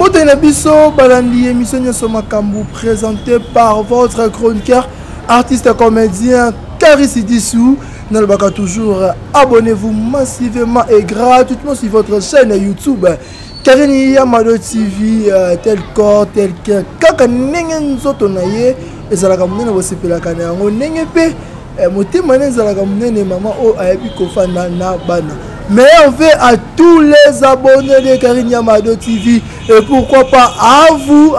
Mbote Nabiso, Balandi, émission Nyosomakambu, présentée par votre chroniqueur, artiste comédien, Karis Dissou. N'oubliez toujours, abonnez-vous massivement et gratuitement sur votre chaîne YouTube. Karini Yamado TV, tel corps, tel que, kaka nengen zotonaye, et ça la kamune na bosepela kana ngo nengepe, motema neza kamune maman o ayebi kofana na bana. Merveille à tous les abonnés de Karini Yamado TV et pourquoi pas à vous,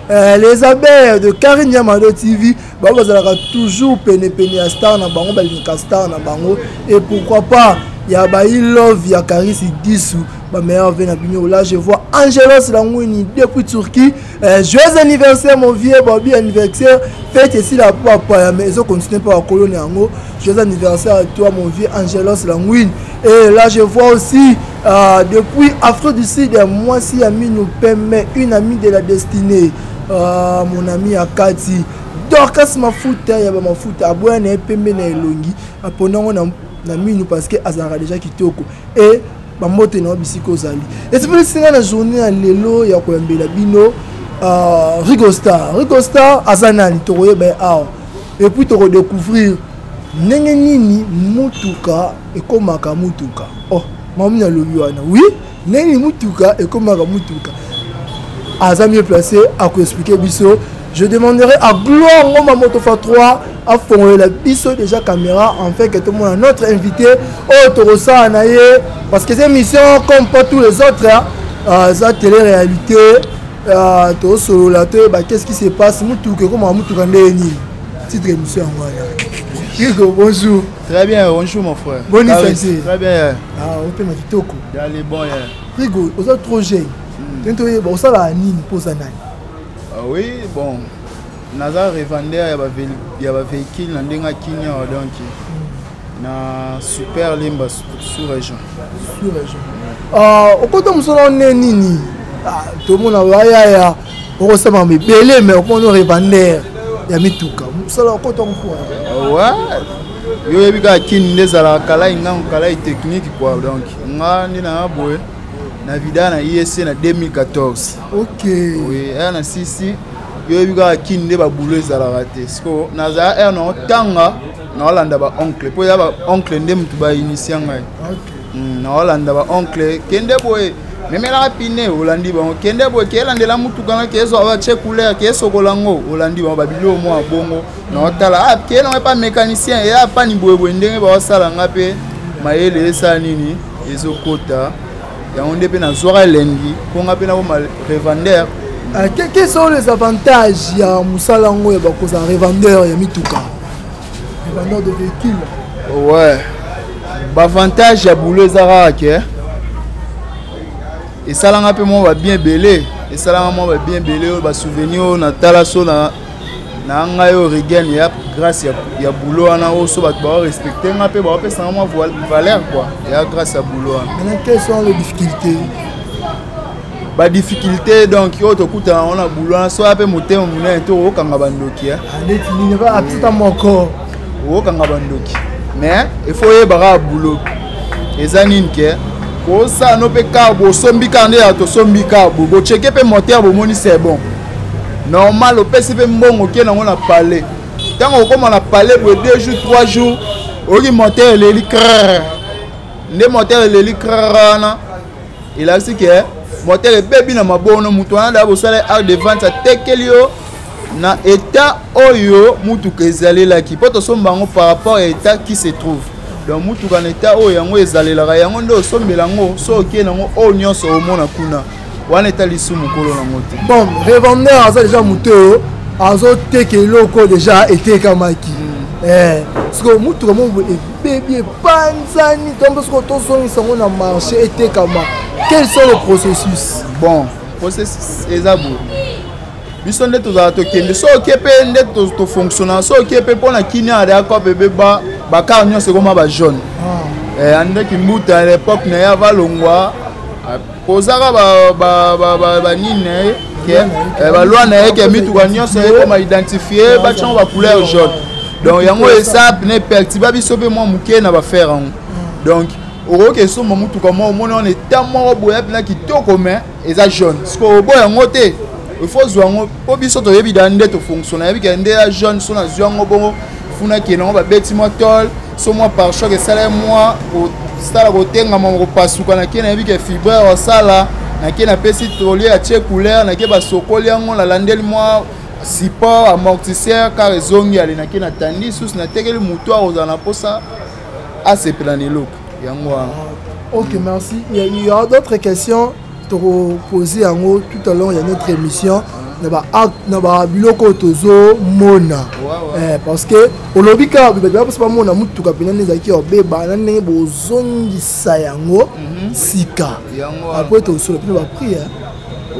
les abeilles de Karini Yamado TV. Bah vous allez toujours peine à star na bango, balinka star na bango et pourquoi pas il y a Baï Love, il y a Karis Dissou. Ma mère vient à Bigno. Là, je vois Angelos Langouini depuis Turquie. Joyeux anniversaire, mon vieux Bobby anniversaire. Faites ici la papa, mais ils continuent pas à colonie en haut. Joyeux anniversaire à toi, mon vieux Angelos Langouini. Et là, je vois aussi depuis Afro du Sud, moi, si ami nous permet une amie de la destinée, mon ami Akati. Dorcas Mafuta, il y a Mafuta, Abouane et Pembe na Elongi. Pendant on a mis nous parce que Azara déjà quitté au et Bamote na bisiko zali. Et c'est pour ça la journée à Lelo ya ko mbela bino Rigo Star Azana ni toroye ben ah et puis to redécouvrir ndenge nini mutuka ekomaka mutuka. Oh mamina lobiwana oui ndenge mutuka ekomaka mutuka. Aza mieux placé à ko expliquer biso. Je demanderai à Gloire Ngoma Motofa 3 à fondre la biseau déjà caméra afin que tout le monde, notre invité, Torosa Anaye, parce que cette émission, comme pas tous les autres, ça télé-réalité, Toro la qu'est-ce qui se passe, comment titre émission. Bonjour. Très bien, bonjour mon frère. Bonne santé. Très bien. Ah, on peut mettre Toko. Allez, bon. Rigo, vous êtes trop jeune. Vous ça la nini pour ça. Oui, bon, Nazar revendeur, il y a un véhicule dans le Kenya, donc na super limba sous-région. Au côté de mon nini, tout le monde a voyagé, on ressemble à mes belles, mais au côté de revendeur, il y a mis tout cas. Ça là, au côté de ouais, il y a des qui ne sont pas là, technique quoi, donc on a na vida na ISC na 2014. OK. Oui, na sisi yo biga kinde ba boulot za la raté. Sko na za no tanga na Hollanda ba oncle. Po ya ba oncle ndem tu ba initier ngai. OK. Na Hollanda ba oncle kende boy memela rapine Hollandi ba kende boy kelande la mutu kana kezo ba che couleur keso kolango Hollandi ba bilo mo abongo na otala ke na pas mécanicien ya pas ni boy ndenge ba sala ngape mayele esa nini ezokota. On est bien à lundi, on a bien revendeur. Quels sont les avantages de Moussalango et Bakosa revendeur et Mituka? Revendeur de véhicules. Ouais. L'avantage à boulot Zarak. Et ça là va bien belé. Et ça là va bien belé. On va souvenir na talaso na ngayo regain ya grâce ya boulot ana oso ba respecter nga pe ba pesa moi valeur quoi. Ya grâce à boulot. Maintenant quelles sont les difficultés? Ba difficulté donc yo to kuta on a boulot so ape motem muna to o kanga bandoki hein. Aleti ni ba atita moko. O kanga bandoki. Mais il faut y bara boulot. Ezanine ke ko ça no pe carbo sombi kande ya to sombi carbo bo checker pe moteur bo moni c'est bon. Normal, au PCP mbongo qui est dans la palais. Tant qu'on a parlé pour 2 jours, 3 jours, on monter l'hélicoptère. Le moteur de l'hélicoptère, il a dit que moteur est bébé dans ma bonne mouton. D'abord, ça les arts de vente à Tekelio. Na état oyo mutu kezali la ki poto sombango par rapport à l'état qui se trouve. Donc mutu kan état oyo yango ezali la yango ndo sombelango so ke nango o nyonso o mona kuna. Bon, revendeur a déjà mouté, a été loco déjà été kamaki. Parce que moutou comme bébé panzani, parce que tous sont on a marché été kama. Quels sont les processus? Bon, processus ezabo. Biso nde tozala tokende so okepe nde to fonctionner so okepe pona kinya d'accord bébé ba car nyonso koma ba jaune. Ande ki mbuta à l'époque na ya valongwa. Posaka ba nine ba loi na ke mitu ka nyonso comme identifier ba tchon ba couleur jaune. Donc yango esa ne perti ba biso be mo muke na ba faire. Donc oro ke so mamutu comme au monde on est tellement boya plein qui to commun et ça jaune parce que boya ngote il faut zoango po biso to yebi dande to fonctionner yebi kende ya jaune so na zoango bongo funa ke no ba beti motol so moi par choc et salaire moi au stala ko tenga mo pasuka na ke na yebi ke fibre au sala na ke na pesi tolier a tie couleur na ke ba sokoli yango la landeli moi support amortisseur car zongi ali na ke na tandi sous na tekeli muto a ozana posa à ces planelok. Ok, merci. Il y a d'autres questions à poser tout à l'heure. Il y a notre émission. Biloko tozo mona parce que au lobby car parce que mona mutu kapina nezaki obeba na ndenge bozongisa yango sika après to sur le plan prière.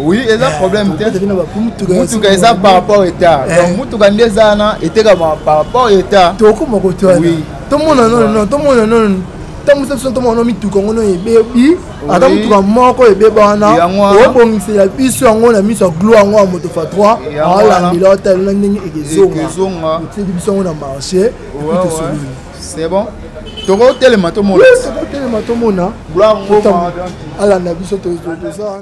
Oui, et ça problème mutuka eza par rapport état donc mutuka ndezana était comme par rapport état to ko moko to oui to mona non to mona non tamu section to mona mituka ngono ebebi ata mutuka moko ebeba na obongisi la biso yango na miso gloire yango moto fa 3 ala ndila hotel na ndenge ekezonga tu biso ngo na marché c'est bon toko telema to mona telema to mona gloire ngo ala na biso to ça.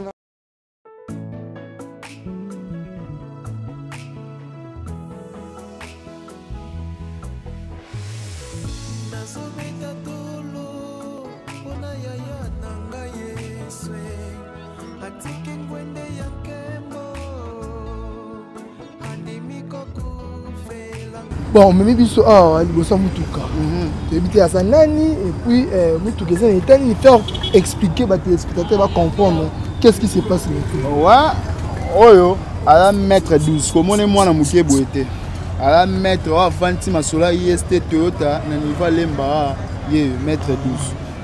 Bon, mais biso liboso mutuka. Tu à nani et puis mutuka ça est faire expliquer ba téléspectateurs va comprendre qu'est-ce qui se passe maintenant. Ouais. Oyo ala mettre 12 comme on est moi na muké boete. Ala mettre avanti masola IST Toyota na niveau lemba ye mettre 12.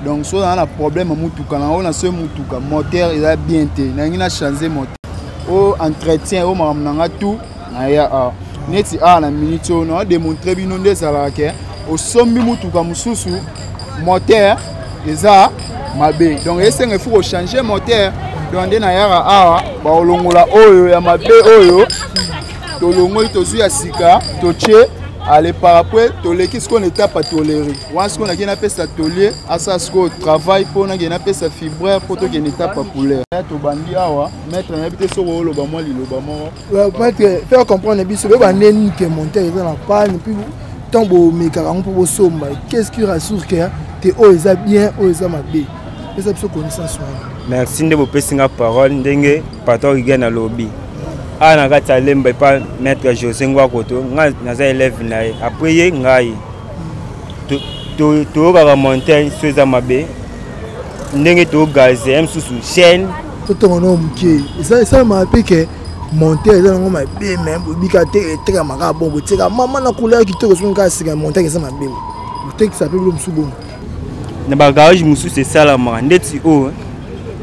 Donc so on a problème mutuka na on a ce mutuka moteur il a bien été. Na ngina changer moteur. Au entretien au mamnanga tout na ya neti na minute on a démontré bino ndezalaka au sombi mutuka mususu moteur eza mabe donc il faut changer moteur donc na yara ba olongola oyo ya mabe oyo to longo to zu ya sika to che aller par après to leki ce qu'on est pas toléré once qu'on a qui appelle ça tolier à ça ce qu'on travaille pour na qui appelle ça fibreur pour to qui n'est pas populaire to bandi awa mettre na bité so lo ba mo li lo ba mo mettre faire comprendre biso ba neni que monter dans la panne puis tombo mekarango pour somba qu'est-ce qui rassure que te o eza bien o eza mabe eza biso connaissance. Merci de vous passer la parole ndenge pato igena lobby ana kata lemba pa maître José Ngwakoto nga élève na après ye ngai to ka montagne soza mabe ndenge to gazé msusu chaîne to ngono mke ça m'a appris que monter eza ngo mabe même bika te maka bombo tika mama na couleur qui te songa sika monter ça mabe te que ça peut le msubo na bagage musu c'est ça la ma ndeti o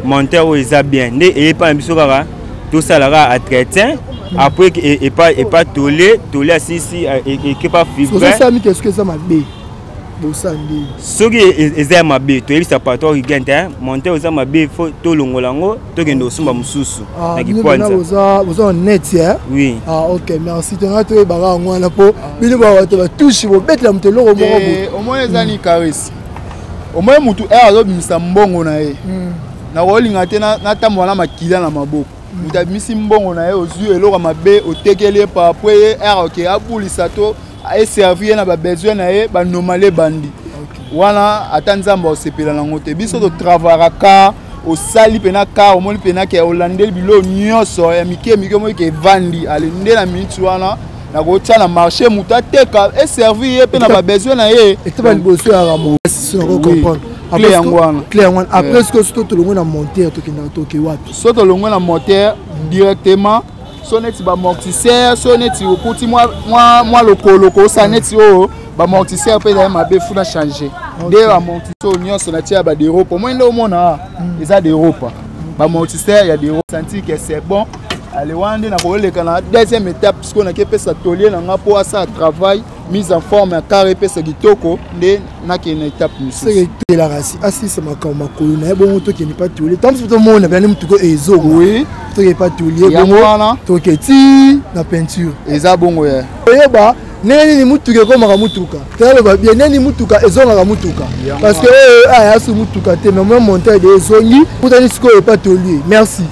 monter o eza bien nde et pas biso kaka tout ça là entretien après et pas tolé assisi et pas fibre ça mi qu'est-ce que ça m'a bé bon ça ndi soki eza mabe to yebisa pato rigenta monter oza mabe faut to longolango to kendo sumba mususu na kiponza vous net hein oui OK merci to na to baba ngwana po bino ba to touche bo betla mutelo ko moko au moins ezani caresse au moins mutu azo bimisa mbongo na ye na rolinga te na tambola makila na maboko mutabimisi mbongo na ye ozu eloko mabe otekele pa après OK abulisa to a servir na ba besoin na ye ba normalé bandi wana atanzamba osepela na ngote biso to travaillaka au sali pena ka omoni pena ke olandeli bilo nyonso ya mike mo ke vandi alende na minute wana na ko tia na marché muta teka et servir pe na ba besoin na ye et to ba liboso ya ramo si on comprendre clair après ce que tout le monde a monté to ki na to ki wapi so to le monde a monté directement soneti ba amortisseur soneti okuti moi lokolo ça neti o ba amortisseur pe na mabe funa changer de amortisseur nyonso na tia ba de ropa moi ndo mona eza de ropa ba amortisseur ya de ropa senti que c'est bon allez wande na koleka na deuxième étape parce qu'on a ke pesa tolier na ngapo asa travail mise en forme à carré pesa kitoko nde na ke na étape c'est la raci assise makoma kolona bon to ke ni pas tolier tant que tout le monde bien mtuko ezo oui to ke pas tolier bon to ke ti na peinture eza bongo ya oyeba neni mutuka komaka mutuka taloba bien neni mutuka ezongaka mutuka parce que aya su mutuka te mais moi monter de ezongi kutani sikoyo pas tolier merci.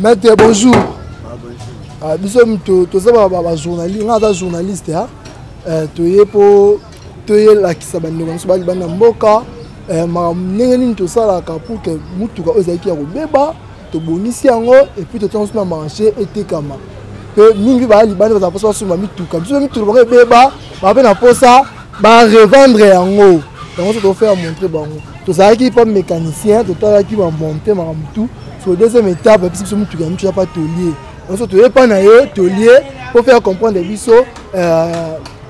Maître, bonjour. Bonjour. Tu sais, journaliste, on a journaliste, tu es pour la qui s'appelle Mboka, tu sais là pour que mutuka ozaki ya kobeba, to bonisi yango et puis tu tens na marché et te kama. Que mingi ba libana ba posa sur mituka. Tu veux tout le beba, ba na posa, ba revendre yango. Donc tu faire montrer bango. Tu sais qui pas mécanicien, tu sais qui va monter ma mutu. Sur deuxième étape, parce que tu n'as pas taulier. On se trouve pas naïe, taulier, pour faire comprendre les bisous,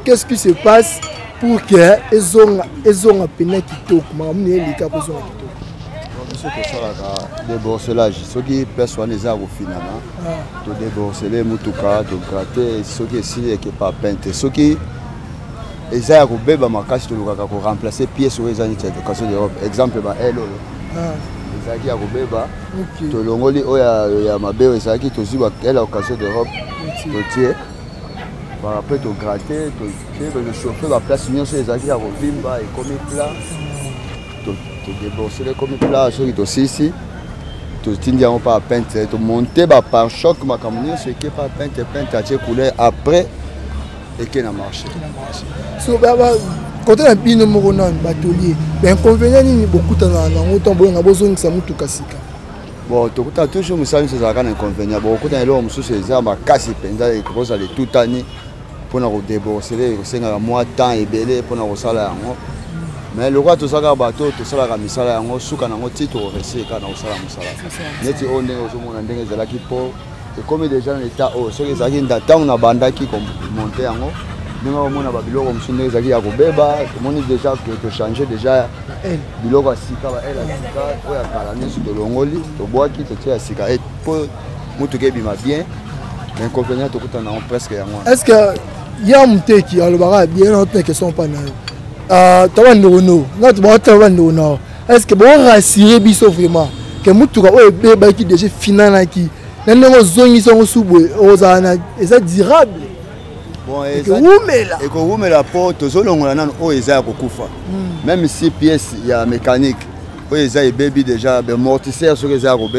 qu'est-ce qui se passe pour que les ont un pénal qui toque. Mais les cas pour ça. Déborcelage, ceux qui perçoivent les arbres finalement, tu déborceler, mutuka, tu gratter, ceux qui essayent de pas peindre, ceux qui essayent de bébé ma casse, tu dois remplacer pièces sur les années de casse d'Europe. Exemple, hello. Ezaki ya kobeba tolongoli oyo ya mabe ezaki toziba elle occasion d'Europe totie par après to gratter to le chauffer la place nyonso ezaki ya kovimba ekomi plat to déborcer comme plat soki tosisi totindi yango pa peinte to monter ba par choc makambo nyonso eke pa peinte atie couleur après eke na marché so baba quand on a bien le moronan batelier l'inconvénient ni beaucoup dans autant bon besoin que ça mutuka sika bon to kuta toujours musali c'est ça quand inconvénient bon kuta elo mususu eza makasi penza et koza le tout année pour na déborcer senga mois temps ebele pour na kosala yango mais le roi to saka bato to sala ka misala yango suka nango titre reseka na kosala musala neti on ndenge ozomona ndenge ezalaki po et comme déjà dans l'état oh soki ezalaki ndatang na bandaki comme monter yango nous avons un biloko msune ezaki ya kobeba tomoni déjà que to changer déjà biloko asika ba elle asika oya kala nyonso tolongoli tobwaki totia asika et po mutuka ebima bien l'inconvénient tokutana na presque yango. Est-ce que ya muteki alobaka bien na te question pa na tabandono na tabandono est-ce que bon rassurer biso vraiment que mutuka oyo ebeba ki déjà finalaki na ndenge zongi songo subwe ozana eza durable. Bon, et que la porte, même si pièces il y a mécanique, il baby déjà, des mortisseurs sur les arbres,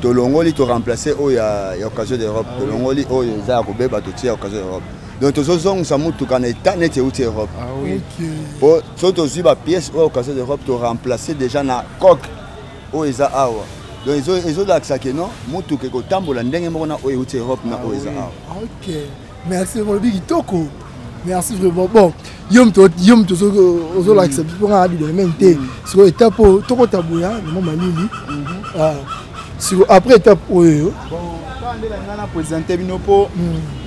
to longoli to remplacer il y a occasion d'Europe, to longoli les arbres, to tirer occasion d'Europe. Donc tous les gens ça monte quand état net et outil Europe. Ah oui. Bon, surtout aussi la pièce occasion d'Europe to remplacer déjà na coque ils a awa. Donc ils ont l'accès que non, monte que ko tambola ndenge mona outil Europe na ils a awa. OK. Merci pour le big toko. Merci vraiment. Bon, yom to ozo l'accepter pour un habit de même té. Sur étape toko tabuya, le moment malili. Sur après étape oyo. Bon, quand on est là présenter bino po,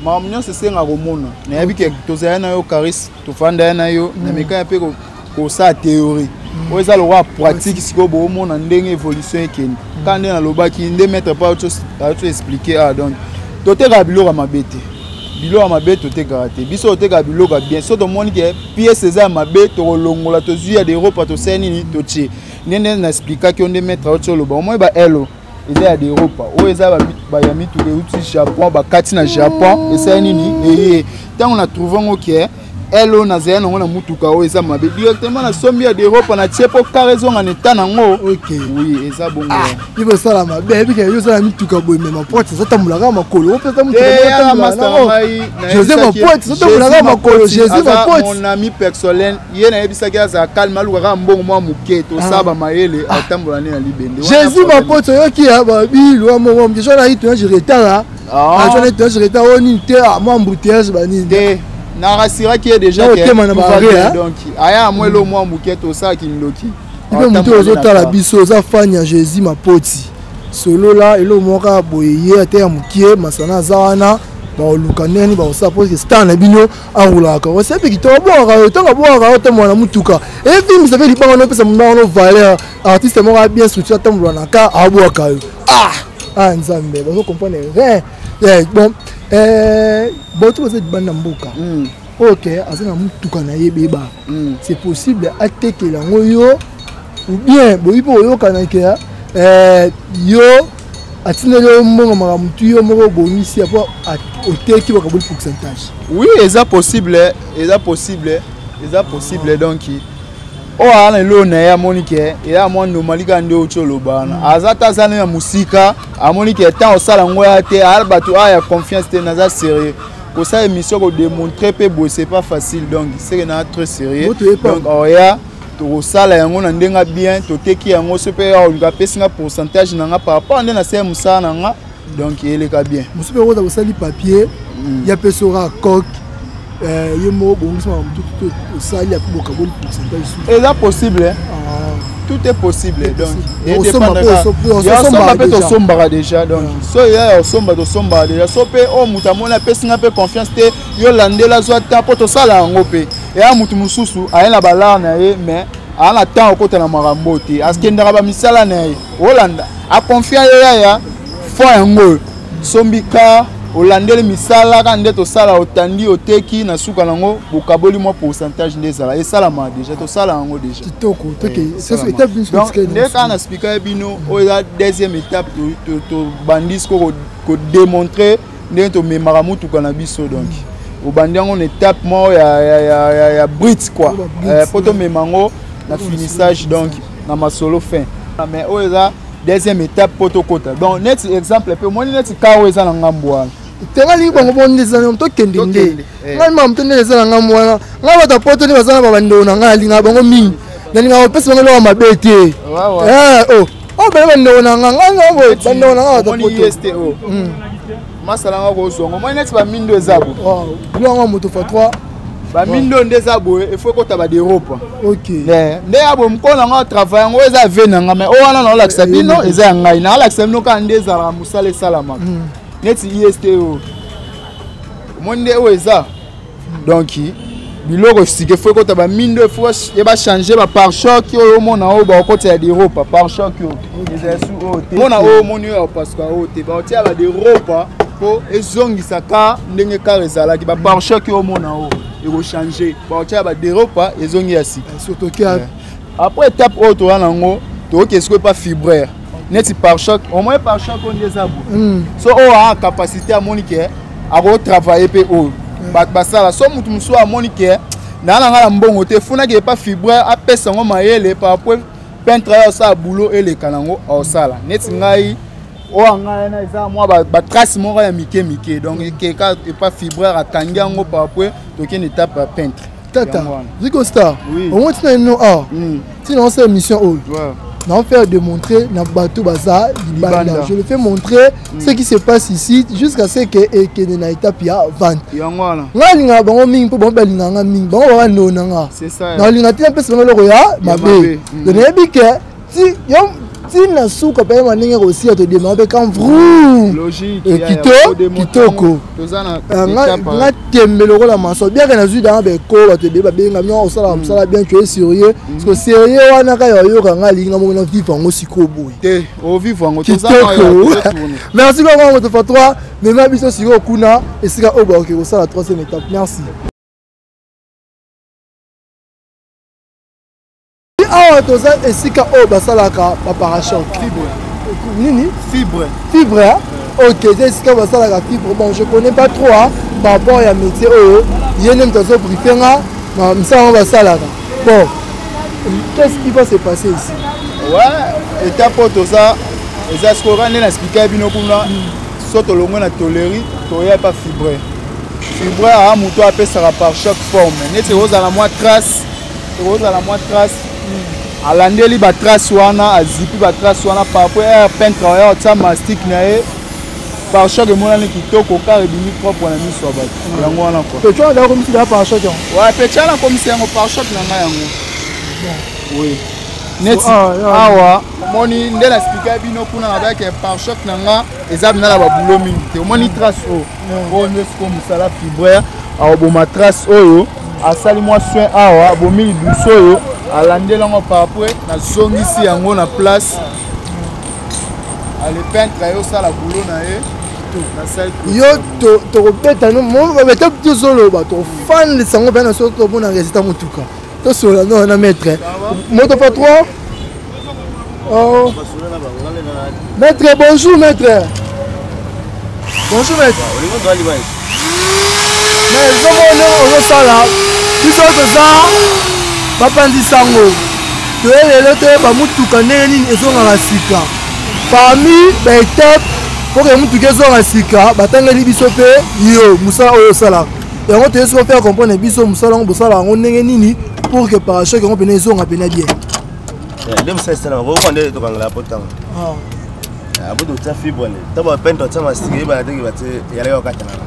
mamnyo se senga komona. Na yabi ke tozaya na yo charisme, to fanda na yo, na meka pe ko sa théorie. Oza lo wa pratique siko bo mona ndenge évolution ekeni. Quand on est na lobaki nde mettre pas autre expliquer donc toteka biloko mabete. Bilo mabe to te karaté biso te ka bilo ka bien so to moni ke pièce eza mabe to longola to zuya de Europe to seni ni to ti nene na expliquer que on de mettre autre lo ba moi ba elo eza de Europe o eza ba ya mitu ke uti Japon ba kati na Japon eseni ni et tant on a trouvé que elo na zena ngona mutuka o eza mabe directement na sombi ya de Europe na tiepo carrément en état nango. OK oui eza bongo il veut ça la mabe bi ke yo ça mutuka boy même porte ça tambulaka makolo o pesa mutuka Jésus ma pote ça tambulaka makolo Jésus ma pote mon ami personnel yena yebisaki aza calme aluka mbongo mwa muke to saba mayele atambula na libende Jésus ma pote yo ki ya ba bi lo mo je na hito je retard je retard oni te moi embouteillage ba ni na rasira qui est déjà donc aya mwelo mwa muketo ça qui ndoki ibe muto ozota la biso za fanya Jésus ma poti solo la elo moka boye ate ya mukie masana za wana baoluka ndenge baosala parce que star na bino arulaka osepe kitoko boaka ntango boaka otambola na mutuka efilm ça fait libanga nopesa mbanga no valeur artiste moko bien structuré atambola na ka abwaka yo nzambe bazo comprendre rien bon bato baza libanda mboka ok aza na mutuka na ye beba c'est possible atekela yango yo ou bien boyi mpo oyokana ke yo atineli yo mbongo makambo tu yo moko obongisi apo oteki bakaboli pourcentage. Oui, c'est possible donc oa na lo na ya monike ya mo normali ka ndo cholo bana azata sana ya musika amonike tant osala ngoya te albatu aya confiance te na za sérieux ko sa émission ko démontrer pe bo c'est pas facile donc c'est na très sérieux donc oya to sala yango na ndenga bien to teki yango so pe o nga pesinga pourcentage na nga par rapport na se musana na nga donc il est bien musu pe ko sali papier ya pe sora coq yemo bongisa tout sali apoka boli pourcentage. C'est possible tout est possible donc et dépend somba déjà donc so ya somba déjà so pe o mutamona pesinga pe confiance te yo landela zo ta poto sala ngo pe ya mutu mususu ayela bala na ye mais ana temps okota na marambo te askendaka ba misala na ye olanda a confiance ya fo yango sombika olandeli misala ka nde to sala otandi oteki na suka nango bokaboli mo pourcentage ndezala esalama déjà to sala yango déjà kitoko toke c'est étape d'une donc dès qu'on a expliqué bino o la deuxième étape to bandis ko démontrer nde to memara mutu kana biso donc au bandi yango une étape mo ya brit quoi poto memango na finissage donc na masolo fin mais o la deuxième étape poto kota donc net exemple peu moi net kawo eza na ngambo tengali bongo bondeza to kendende ngai mam to ndeza na ngamwana ngai bata poto ni bazana babando na ngai linga bongo mingi na linga opesa bongo lo mabete bana bando na ngai ngai bando na ngai bata poto masala ngako zongo moi net ba mindo ezabo bilanga moto fa 3 ba mindo ndezabo il faut ko taba d'Europe OK nde abo mkola nga travail ngo eza venanga mais o wana na la sabino eza ngai na la sabino ka ndeza la musale salama net ISTO monde o eza donc biloko sike faut ko taba mindo faut e ba changer ba pare-choc o mona o ba ko tia d'Europe pare-choc yo eza su o te mona o moni o parce que o te ba tia ba d'Europe po ezongisa ka ndenge ka rezala ki ba pare-choc o mona o il va changer pour tu as des repas ils ont ici surtout que après étape autre on a ngo to qu'est-ce que pas fibré net par choc au moins par choc on des abou so on a capacité à moniquer à travailler pe o ba ça so mutu muso à moniquer na nga mbongo te funa que pas fibré a pesa ngo mayele par rapport peintre ça boulot et les kanango au sala net ngai o anga na eza moi ba trace moko ya mike donc quelqu'un est pas fibré à tangiango par rapport donc une étape peintre tata Rico Star au moins tu no sinon c'est mission haut non faire démontrer na bateau baza libanda je le fais montrer ce qui se passe ici jusqu'à ce que na étape ya vente yangwana ngalinga bango mingi po bango balinganga mingi bango ba nonanga c'est ça na linga tina pesa bango loko ya mabe de nebike si yo si na suka pa maninga aussi à te demander quand vrou logique kitoko nga tembelo ko la maso bien que na zu dans be ko ba te deba benga myo osala bien tu es sérieux parce que sérieux wana ka yo ka nga linga mo na vivre ngo siko boy te o vivre ngo to za merci beaucoup moto fa 3 mais ma biso siko kuna et sika o ba ok ko sala 3e étape merci. Ah, tout ça, et si quand on va ça là, parachute. Fibre. Nini? Fibre. Fibre, hein? Ok, c'est ce qu'on va ça là, fibre. Bon, je connais pas trop, hein, par rapport à un métier. Il y a une intention briefing, mais ça, on va ça là. Bon, qu'est-ce qui va se passer ici? Ouais, étape pour tout ça, les ascorans, on a expliqué, bien au surtout le monde a toléré, il n'y a pas fibré. Fibré, à un mouton, après, ça va par chaque forme. Net, c'est rose à la moitié trace. Rose à la moitié trace. Alandeli ba trace wana azipi ba trace wana par rapport à peintre ya ta mastic na e par choc de mona kitoko car bimi propre na miso ba yango wana quoi pe tu as comme si là par choc ouais pe tu as comme si yango par choc na nga yango oui neti awa moni nde na expliquer bino kuna avec par choc nanga eza bina la babulo mingi te omoni trace oyo nde siko mosala fibraire aboma trace oyo asali mwa soin awa abomi libuso oyo alandelango par après nazongisi yango na place ale peintre ayosala bulo na ye yo tokobeta beta tozoloba tofandisa yango mpe na soki tobona résultat motuka tosola no na maître moto fa 3 maître bonjour maître bonjour maître mais ezomona ozosala biso toza bapandisa yango toyelelo toyeba motuka ndenge nini ezongaka sika parmi baétape pour que mutuka ezonga sika batangeli biso mpe yo mosala oyo osalaka yango toyesiko faire comprendre biso mosala yango bosala yango ndenge nini pour que parachoc yango pene ezonga pene bien nde mosala esalama kokokande tokangela po ntango abo totia fibre nde ntango bapente otia masika yebana ndenge bate yalaki okatanaka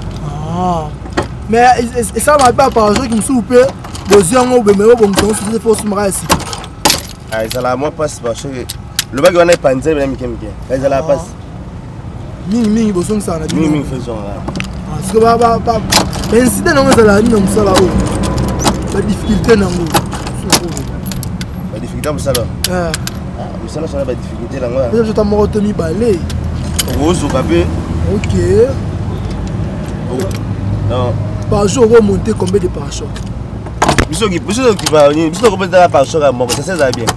mais esalama mpe aparachoc mosusu mpe bozwi yango obemeli obongisa yango soki mpe osumaka ya sika ezalaka mwa mpasi parachoc lobaki wana epanzeli bena mike mike ezalaka mpasi mingi bosongisaka na mingi mingi fezonga parceke baincident nango ezalaka nini na mosala oyo badifficulté nango badifficulté ya mosala mosala sona badifficulté nango ezota moko to mibale okozoka mpe ok par jour okomonte combien de parachoc biso tokipa nini biso tokopetala parachoc ya moko sasa ezala bien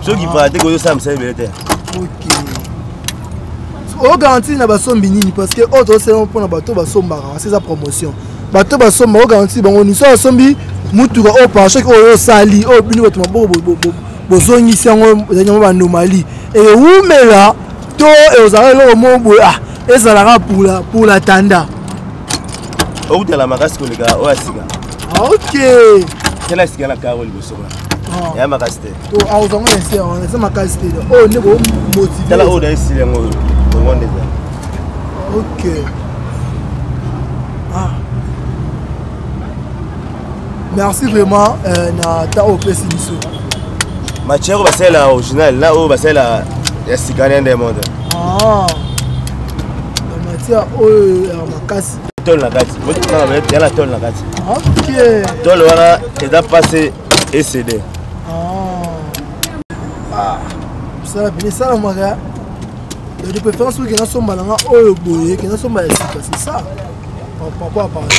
biso tokipa te koyosala mosala ebele te ok ogaranti na basombi nini parce que oyo tosala mpona bato basombaka kasi eza promotion bato basomba ogaranti bango nini so basombi mutuka oyo parachoc oyo osali oyo bino bato maboko bozongisi yango ezali yango banomali ewumela to ezalaka eloko moko boye ezalaka pour la tanda okutala makasi koleka oyo asika ok tela esika na karo libosoka ya makasi te ozango eza makasi te oyo nde komotive tala oyo naesili yango ondeza ok merci vraiment na ta opesi biso matière oyo basalela original na oyo basalela ya sika nende monde bamatière oyo ya makasi tol na kati yana tol na kati ok tol wana eza mpasi ecd mosala pene esalamaka de préférence oyo kena somba nanga oyo boye kena somba ya sika c'est ça par rapport à parachoc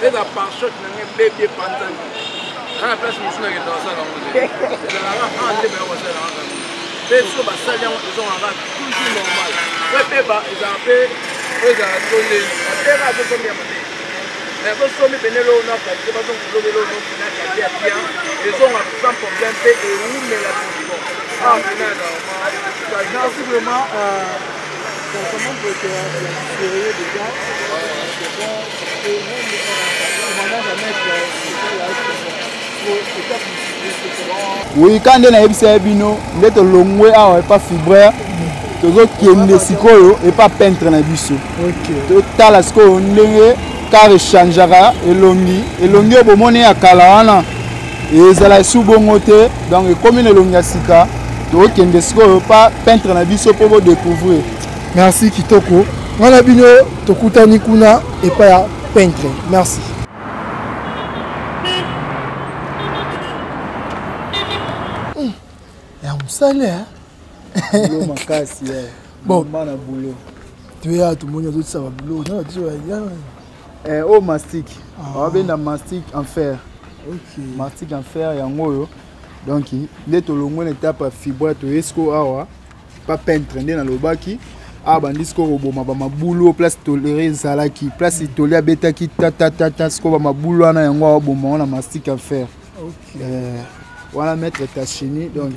eza parachoc nange bebie panzani ana place mosu nake tokasala yango te ezalaka nde bayokosala yango mpe so basali yango ezongaka toujours normal mpe peba ezala mpe oyo ezala tondeli bateka azosombi ya mateka mais bosombi pene loo na kalite bazongolobe loo nopena kalite ya bien ezonga sans problème mpe ewumela transport pene merci vraiment comment peut être sérieux déjà c'est bon et même commandant jamais oui quand nde nayebisa ye bino nde tolongwe awa epa fibraire tozokende sikoyo epa peintre na biso totala sikoyo ndenge car echangeaka elongi oyo bomoni ya kala wana ezala sous bongo te donc ekomi na elongi ya sika tokende sikoyo pa peintre na biso mpo bodécouvrir. Merci kitoko. Wana bino tokutani kuna epai ya peintre. Merci. Ya mosale boulot makasi bon mana boulot tu es à tout le monde d'autres ça va boulot non tu vois oh mastic abenda mastic en fer. OK mastic en fer yango oyo donc nde tolongwe na étape ya fibre to esco awa pas peintre nde na lobaki bandi siko koboma bamabulu place toléré ezalaki place itoli abetaki tatatata siko bamabulu wana yango awaboma wana mastic en fer. OK wana maître Tachini donc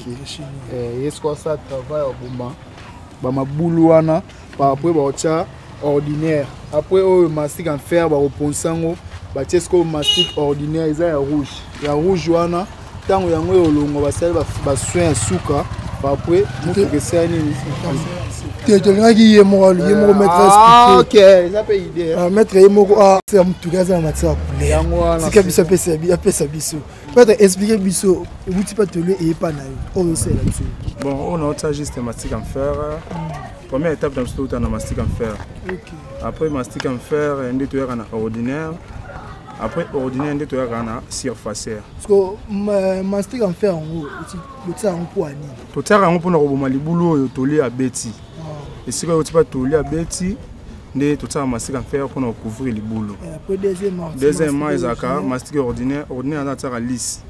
esiko ça travail oboma bamabulu wana par après baotia ordinaire après oyo mastic en fer bakoponsango batie siko mastic ordinaire eza ya rouge wana ntango yango elongo basali basoin ya suka par après motuka esala nini tolingaki ye moko maître expliqué. OK eza mpe idée maître ye moko faire motuka eza na matière ya couleur sika biso apesa biso maître expliquer biso euti mpa tolo eyepa na yo oyo osala biso. Bon on a juste mastic en fer. Première étape dans le na mastic en fer. OK Après mastic en fer nde toyaka na ordinaire. Après ordinaire nde toyaka na surfacière. Parce que mastic en fer yango otia yango mpo ani totiaka yango mpona koboma libulu oyo toli abeti esika oyo tipa toli abeti nde totiaka mastic en fer mpona kocouvrir libulu. Deuxièmement ezalaka mastic ordinaire aza atiaka lisse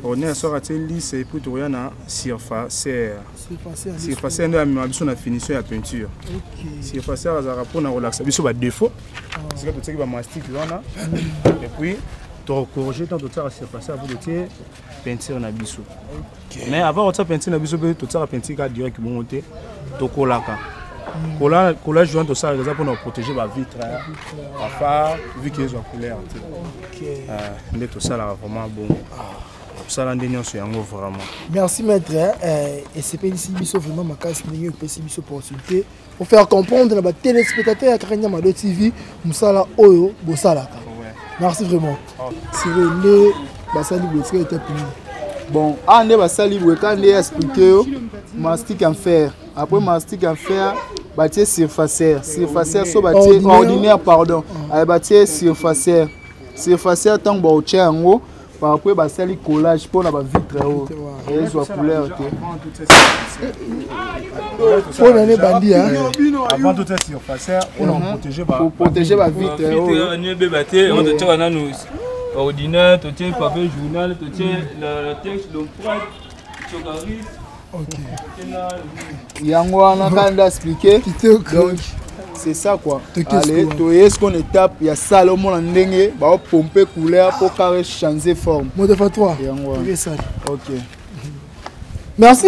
ordinaire soki atie lisse et puis tokoya na surfacière nde amema biso na finition ya peinture. Surfacière azalaka mpona kolakisa biso badéfaut esika totiaki bamastic wana et puis tokorriger tant totiaka surfacière po totie peinture na biso. Mais avant kotia peinture na biso mpe totiaka peinture ka direct bongo te tokolaka collage wana tosalaka eza mpona koprotéger bavitre afa vu ke ezwa couleur te nde tosalaka vraiment bongo tosala nde nyonso yango vraiment. Merci maître esepelisi biso vraiment makasi ndenge opesi biso opportunité pour faire comprendre na batelespectateur ya Kaka Mado TV mosala oyo bosalaka. Merci vraiment. Sire nde basali botika étape nini bon nde basali boeka nde expliqué yo mastic en fer après mastic en fer batie surfacière so batie ordinaire pardon batie surfacière ntango baotia yango par après basali collage mpona bavitre oyo ezwa couleur te mpona ne bandi avant totia surfacière pour protéger bavitre oyo ebeba te yango totiaka nanu ordinaire totie papier journal totie le texte l'empreinte chocaris. OK yango wana kanda expliquer donc c'est ça quoi. Allez toye ce qu'on étape ya sala au monde ndenge ba pomper couleur pour carré changer forme mode fa 3 yango OK merci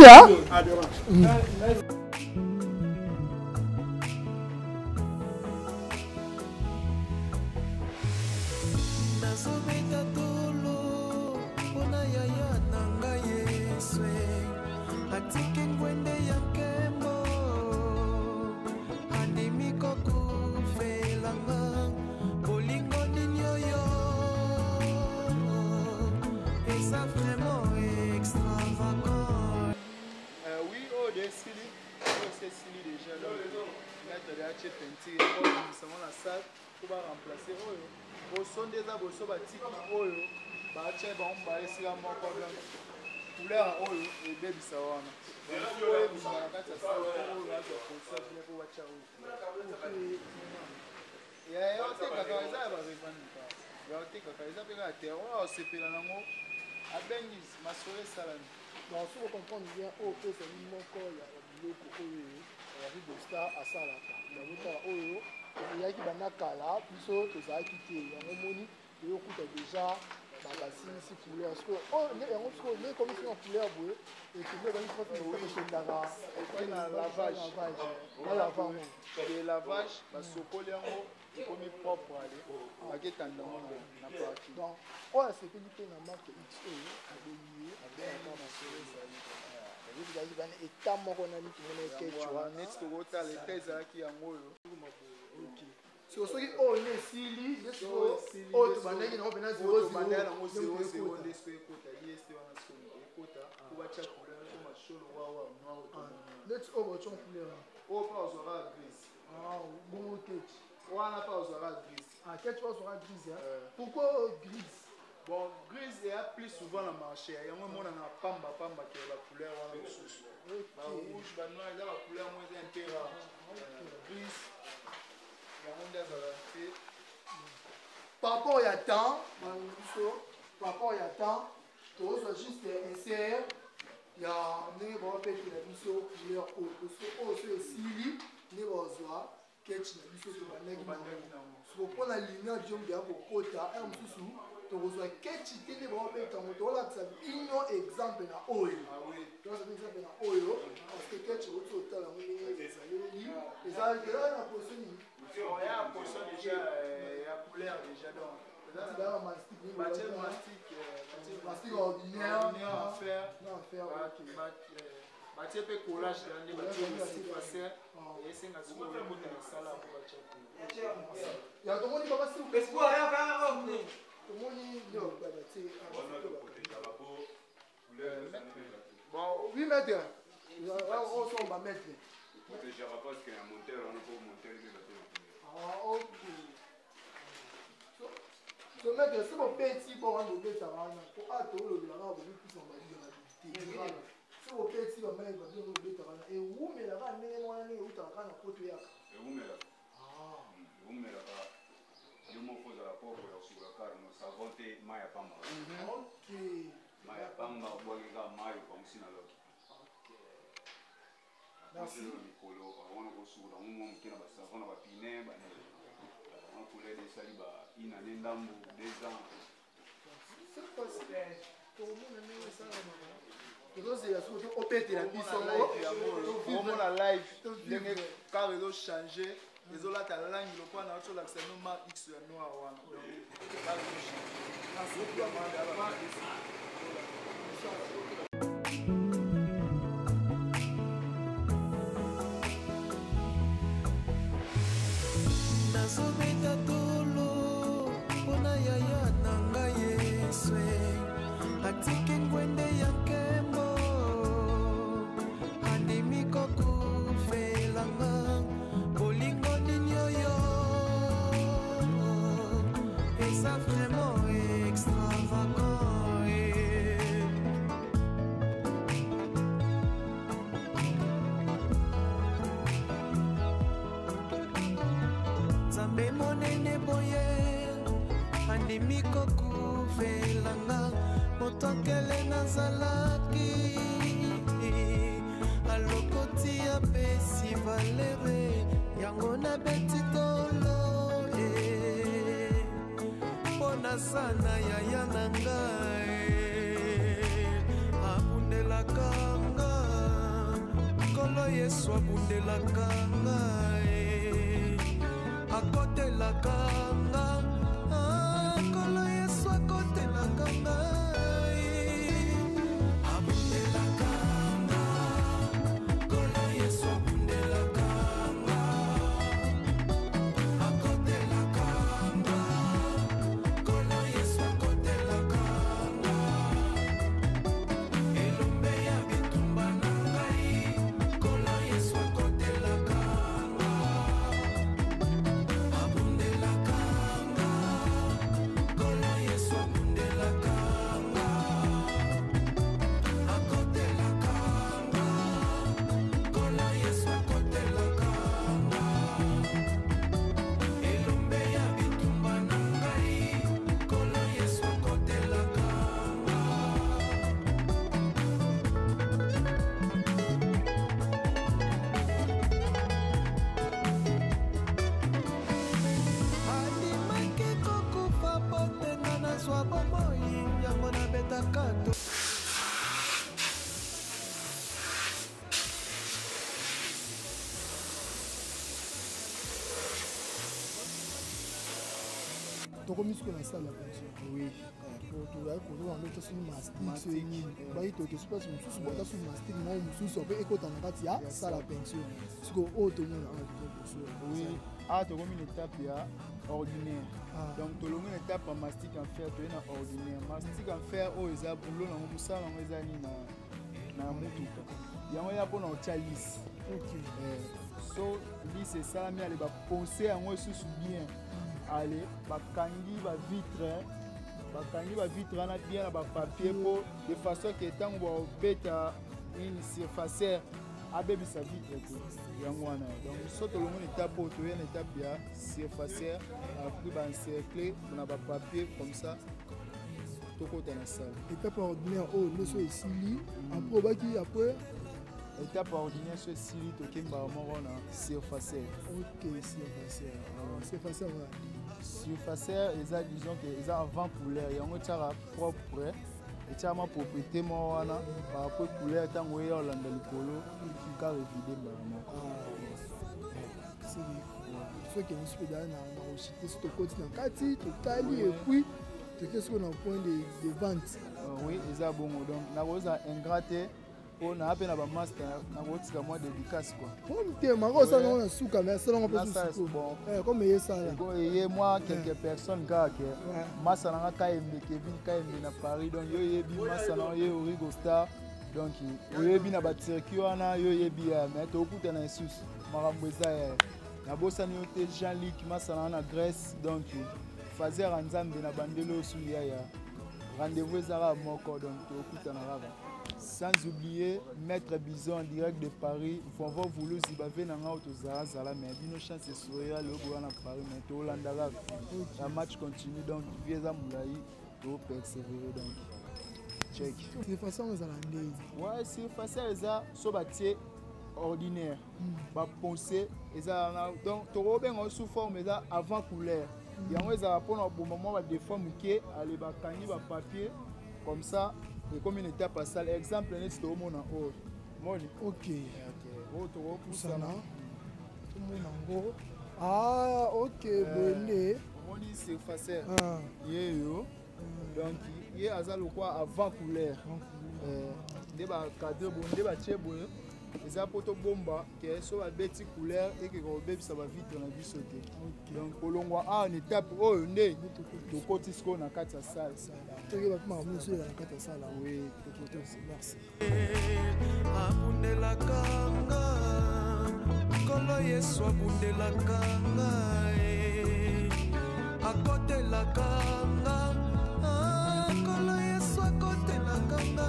donc si vous comprenez bien au peu c'est mon corps il y a biloko oyo ya Rigo Star asalaka ndabota oyo yaki bana kala biso tozalaki te yango moni toyokuta déjà basilisi couleur parce que yango siko nde komisi na couleur boye ekende bangi foti ekendaka na lavage basokoli yango ekomi propre ale baketanda yango na parti donc oyo asepeli mpe na marque x oyo abeliye abelaka masolo ezali ezali bana eta moko nani tomona ekecwa neti tokotala eta ezalaki yango oyo So soki o ne sili, neso o to bandaki na opena 0 bandaki na 0 ndesko ekota IST wana so ekota ko ba cha couleur ko macholo wa noir. Let's over ton couleur. O pa ozora gris. Ah, bon ketch. Wana pa ozora gris. Ah, ketch pa ozora gris hein. Pourquoi gris? Bon, gris est plus souvent dans le marché. Il y a un moment dans la pamba qui est la couleur wana mosusu. Ba rouge, ba noir, il y a la couleur moins un peu rare. Gris. Par rapport à temps, par rapport à temps, tu reçois juste insère. Il y a un niveau de la mission couleur haut. Parce que haut, c'est Sili, niveau zoa, ketch la mission de la nègre. Si vous prenez la lumière du monde pour quota, un sous, tu reçois ketch qui est niveau de ton moto. Là, tu as un exemple dans oil. Tu as un exemple dans oil. Parce que ketch est au total, on est les algènes la position. Il y a une portion déjà, il y a couleur déjà donc. Mastic ordinaire, en fer. Bâtir peu collage dans les bâtiments aussi passer et c'est un sous le côté de la salle pour bâtir. Il y a tout le monde qui va passer au mais quoi il y a pas un homme tout le monde il va bâtir. Bon, 8 mètres. On va mettre. Protéger parce qu'il y a un monteur, on peut monter les bateaux. Ah, ok. So, mettre, c'est mon petit pour un bébé, ça va. Pour attendre le lama, vous pouvez plus en balayer. C'est mon petit, va mettre le bébé, ça va. Et où, mais là-bas, on est où, tu as un côté. Et où, mais là. Ah. Où, mais là-bas. Je me pose à la porte sur la carte, nous savons que Maya Pamba. Ok. Maya Pamba, Boaga, Maya, comme si dans l'autre. Merci. On a reçu dans un moment qui n'a pas savon à piner, on a coulé des salibas, il a des dambou, des ans. C'est possible. Tout le monde aime ça. Et donc, c'est la chose au pète la puissance. On a live, les car ils ont changé. Les autres la langue, le point n'a autre l'accès non marque X noir. Donc, nazobeta tolo mpona yaya na ngai yeswe atiki ngwende ya nkembo andimi kokufelanga bolingo nini oyo eza vraiment extravagant nzambe monene boye andimi kokuvelanga moto akele nazalaki alokoti apesi valere yango nabeti tolo mpona sana yaya na ngai abundelaka nga nkolo yesu abundelaka ngai akotelaka nga nkolo yesu akotelaka ngai abundelaka nga nkolo yesu abundelaka nga akotelaka nga nkolo yesu akotelaka nga elombe ya bitumba na ngai nkolo yesu akotelaka nga abundelaka nga nkolo yesu abundelaka nga akotelaka nga nkolo yesu akotelaka nga elombe ya bitumba na ngai nkolo yesu akotelaka nga andimaki kokufa potenga nazwa bomoi yango nabetaka to tokomi soki na sala oui ba ko ro ando to mastic ba ito ke super mususu ba ta su mastic mo mususu pe ekota na kati ya sala pension siko o to mona oui to comme une étape ya ordinaire donc to longo une étape en mastic en fer to na ordinaire mastic en fer o eza boulot na musala ngo eza ni na mutuka yango ya pona ochalis so lisse ça mais aller ba penser yango susu bien aller bakangi ba vitre na bien ba papier pour de façon que tant ba beta une surfacer abebi sa vitre yango wana donc soto longo étape pour to une étape ya surfacer après ba encercler na ba papier comme ça to ko dans la salle étape ordinaire oh le so ici après baki après étape ordinaire so ici to kimba morona surfacer OK surfacer surfacer eza disons que eza avant couleur yango tara propre et tara ma propriété mo wana par rapport couleur tango ya olanda likolo ka revider bango c'est que nous peut dans na ochité sur côté na kati totali et puis qu'est-ce qu'on a point de vente oui eza bongo donc na rosa ingraté on a appelé na master na rotika moi dédicace quoi comme te mako ça na suka mais ça on peut bon comme y ça là et moi quelques personnes gars que massa na Kayembe Kevin Kayembe na Paris donc yo yebi massa na yo Rigo Star donc yo yebi na ba circuit wana yo yebi mais to okuta na Jesus marambo eza na bossa ni hotel Jean-Luc massa na Grèce donc fazer nzambe na bandelo su ya rendez-vous ezara moko donc to okuta na rava. Sans oublier Maître Bison en direct de Paris. Il faut avoir voulu si bavé na ngao to zala mais bino chance soya le go na Paris mais to landala. La match continue donc vieza moulayi to persévérer donc. Check. De façon aux Hollandais. Ouais, c'est facile ça so batie ordinaire. Ba penser eza donc to robengo sous forme eza avant couleur. Yango eza pour au moment ba déforme ke aller ba kangi ba papier comme ça. Et comme une étape à salle, exemple, n'est-ce que mon en ok. Autre ça là. Tout le monde en gros. Ah, ok, bonne. On dit c'est facile. Yo. Donc, il y a ça le quoi avant couleur. Débat cadeau bon, débat tché bon. Les apoto bomba qui est sur la bête couleur et que le bébé ça va vite dans la vie sauter. Donc au long en étape oh né to côté ce qu'on a quatre salles. Tu vas pas monsieur la quatre salles oui, merci. Abundela kanga kolo yesu abundela kanga akote la kanga kolo yesu akote la kanga.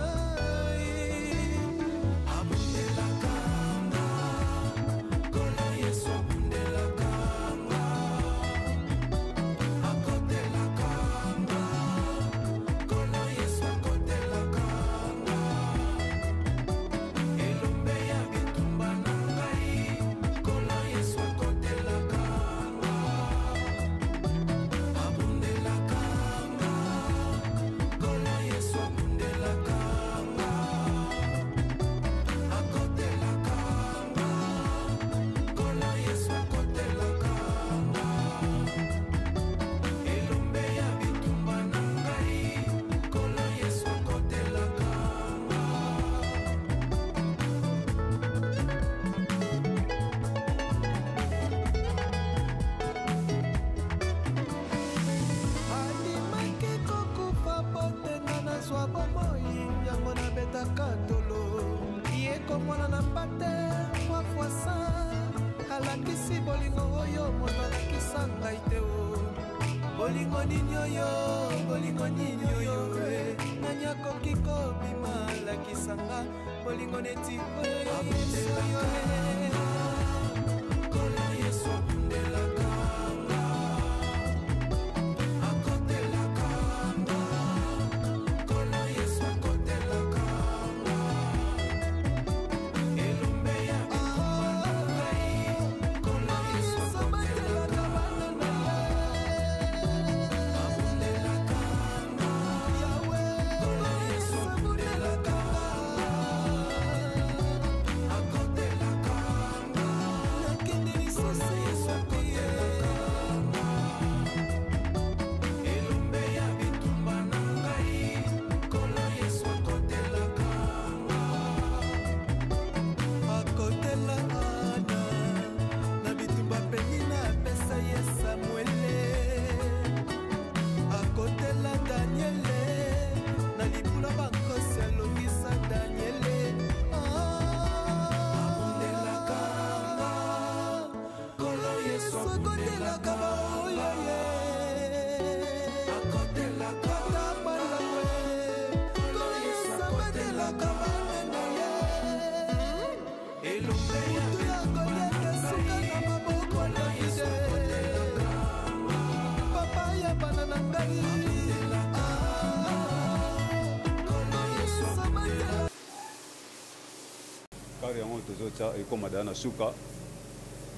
tozotia ekoma da na suka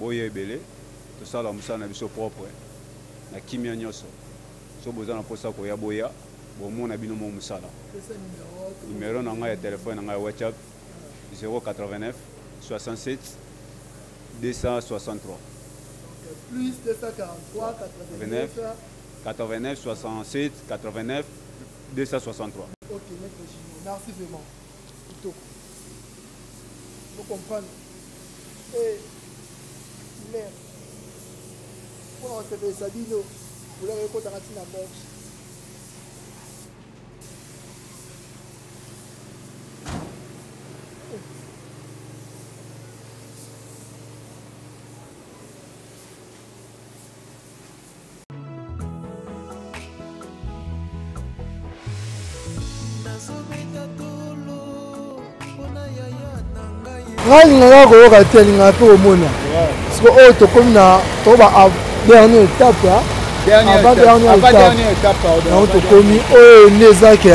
boye ebele tosala mosala na biso propre na kimia nyonso so boza na posa koya boya bomona bino mo mosala numéro na ngai ya telefone na ngai ya WhatsApp 089 67 263 plus 243 89 67 89 263. Ok, merci vraiment. Vous comprenez? Et merde. Pour on se fait ça, dis-nous. Vous l'avez écouté dans la boxe. Ranganga koyoka te alinga mpe omona siko oyo tokomi na toba dernière étape avant dernière étape yango tokomi oyo nde ezaki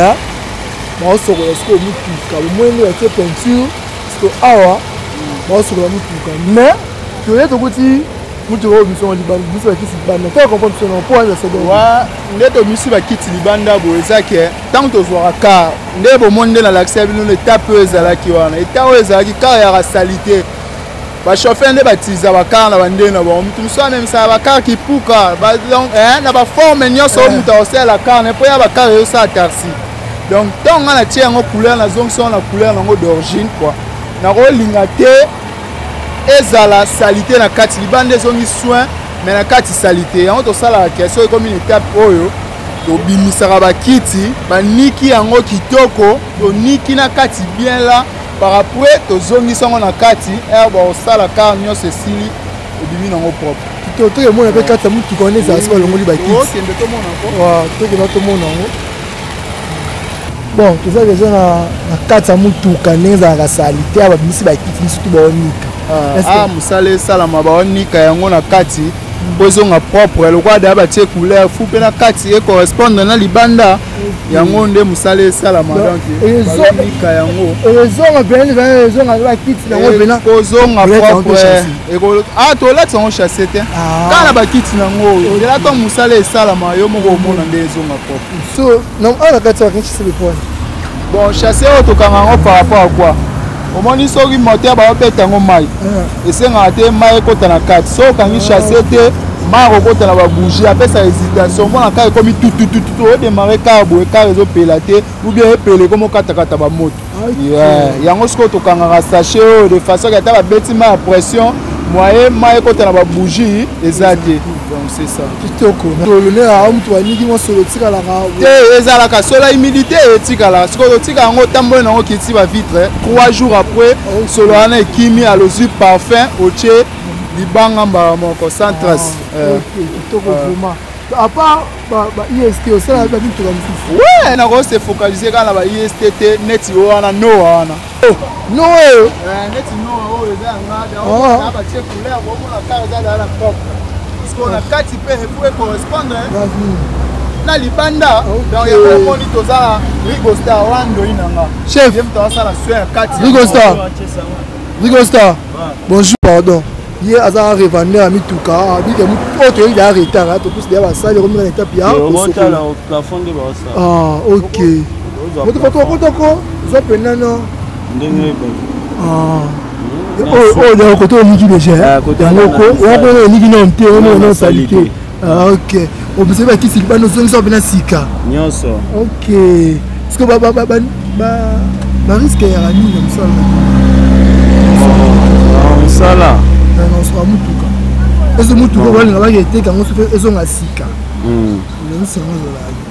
baosokola siko motuka bomwenge batie peinture siko awa baosokola motuka mais toye tokuti motuka oyo biso libanda biso bakiti libanda to comprendre biso mpo wana seconde nde tomisi bakiti libanda boye ezaki ntango tozwaka kar nde bomoni nde na lakisi ya bino etape oyo ezalaki wana eta oyo ezalaki kar ya basalite bachauffeur nde batiza bakar na bandenge na bango mutu mosusu amemisaka bakar kipuka na baforme nyonso oyo mutu akosalela kar ne mpo ya bakar eyosala tarsi donc ntango nga natie yango couleur nazongisi yango na couleur nango d'origine kua nakolinga te ezala salite na kati libanda ezongi soin mais na kati salite yango tosalaka question ekomi na étape oyo tobimisaka bakiti baniki yango kitoko toniki na kati bien la par après tozongisi yango na kati baosala kar nyonso esili ebimi nango propre tokemona mpe kati ya motuka wana ezala soki balongoli bakiti tokenda tomona yango bon tozalaka eza na kati ya motuka ndenge ezalaka salite ya babimisi bakiti misutu baonika mosala esalama baonika yango na kati mpo ezonga propre lokola daya batie couleur fu mpe na kati ecorrespondre na libanda yango nde mosala esalama donk yango ezonga pene ezonga bakiti nango pena kozonga propre tolatisa yango chasse te kaka na bakiti nango oyo ndela to mosala esalama yo moko omona nde ezonga propre so na kati ya bakiti lepone bon chasse oyo tokanga yango par rapport à quoi omoni soki moteur baobeta yango mai esengaka te mai ekota na kati so okangi chasse te mai akokota na babougie apesa hésitation mona kar ekomi tutututu odemare kar boye kar ezopela te ou bien epele ekomi okatakata bamoto yango sikoyo tokangaka sachet oyo de façon ke ata babeti mai ya pression moye mai ekota na babougie eza te donc c'est ça kitoko tolonela mutu aniki mosolo etikalaka te ezalaka sola humidité etikala sikoyo totika yango tamboli nango kiti bavitre 3 jours après solo wana ekimi alozwi parfum otie libanga mbala moko sans trace kitoko vraiment à part IST osala babituka mosusu ouais nakose focaliser kaka na ba IST te neti oyo wana no wana no oyo neti no oyo eza yanga batie couleur bomona kar eza dala propre parce que na kati mpe epo ecorrespondre na libanda donc yamoni tozala rigostar wandoi nanga chef ye mutu asala soin ya kati rigostar bonjour pardon ye aza revendeur ya mituka abike oyo toyebi ya retard topesi deya basali komika na étape ya ok moto okotoko eza penano oyo kote oniki deja yango oniki no te ono osali te ok obiseli bakisi libanda ozongisa mpena sika nyonso ok parceke bariske yaka nini na mosala nasoka mutuka eze mutuka balinga baketeka yango soki ezonga sika elengisi yango ezolaki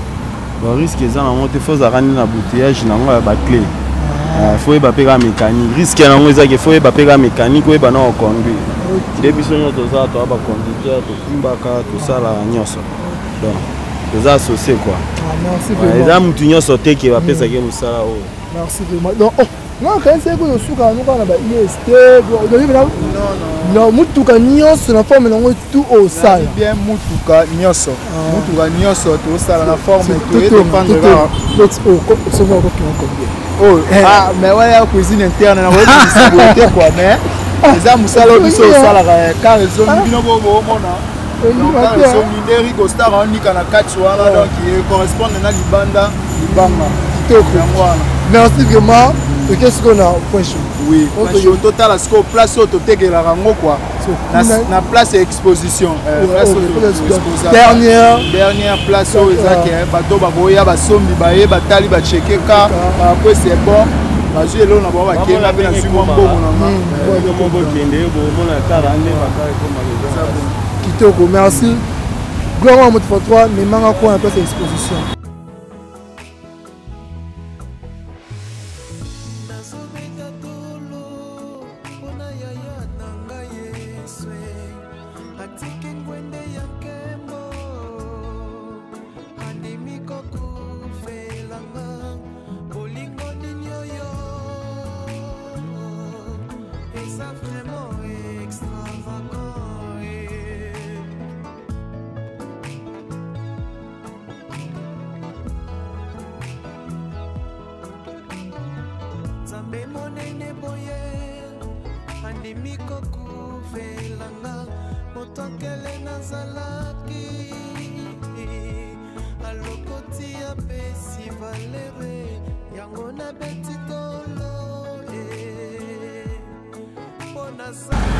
bariske eza nango te fo ozalaka nde na boutillage nango ya baclé fo oyeba mpe kaka mécanique riske yango ezaki fo oyeba mpe kaka mécanique oyeba na oconduire nde biso nyonso tozala toya baconducteur tokumbaka tosalaka nyonso donc toza associe kua eza mutu nyonso te ke bapesaki mosala oyo merci vraiment donc non kanisi eko yosuka yango kaka na ba IST mutuka nyonso na forme nango tu osala bien mutuka nyonso tosala na forme toyedependre soki okokima combien Oh, ah, mais ouais, la cuisine interne, on a dit quoi, mais les hommes salons qui sont salariés, car ils ont mis nos beaux moments. Donc, ils ont mis des rigo stars en Nikana Katsuana, donc qui correspondent à Libanda, Libanga. Merci vraiment. Et qu'est-ce qu'on a au point chaud? Oui, au total, à ce qu'on place au total de la rango quoi. La place exposition. Dernière place au Isaac, bateau baboya, basombi baye, batali bacheke ka, après c'est bon. Parce que là on a bon baké, on a bien su mon bon Kitoko, merci. Gloire à votre fois, mais manga quoi un peu cette exposition.